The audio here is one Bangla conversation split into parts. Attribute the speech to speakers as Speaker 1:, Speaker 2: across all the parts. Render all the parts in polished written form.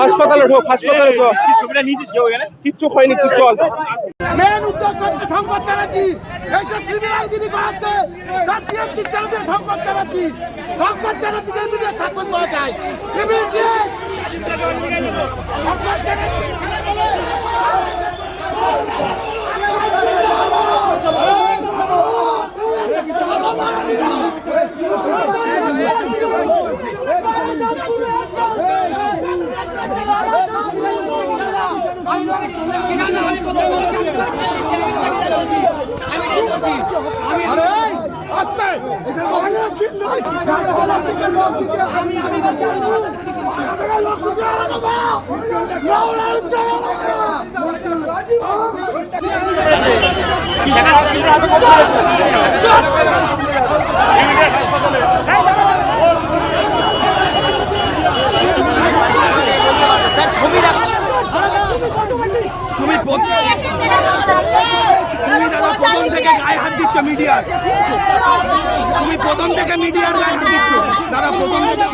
Speaker 1: হাসপাতালে ঢোক, হাসপাতালে ঢোক, কিচ্ছু হয়নি, তুই চল।
Speaker 2: মেন উদ্যোগ করছে সংকট চালাচ্ছি, এইসব ক্রিমিনালগিরি করাচ্ছে, তার টিএমসি চালাচ্ছে সংকট চালাচ্ছি, সংকট চালাচ্ছি, ইমিডিয়েট থাকবেন বলা যায়, ইমিডিয়েট সংকট চালাচ্ছি, ছেড়ে বলে তুমি দাদা প্রথম থেকে গায়ে হাত দিচ্ছ মিডিয়ার, তুমি প্রথম থেকে মিডিয়ার গায়ে হাত দিচ্ছ দাদা, প্রথম থেকে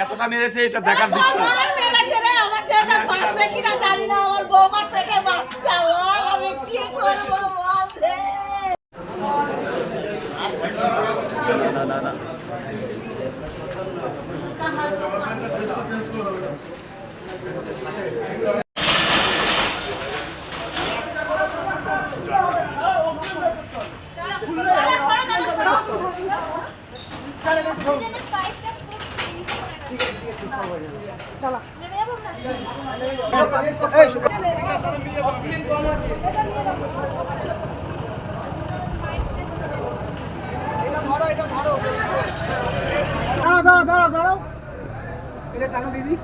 Speaker 3: এতটা মেরেছে এটা দেখার বিষয়।
Speaker 4: আমার ছেলেটা বাঁচবে কিনা জানি না, আমার বৌমার পেটে বাচ্চা, আমি কি করবো বল রে।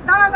Speaker 2: দাঁড়াও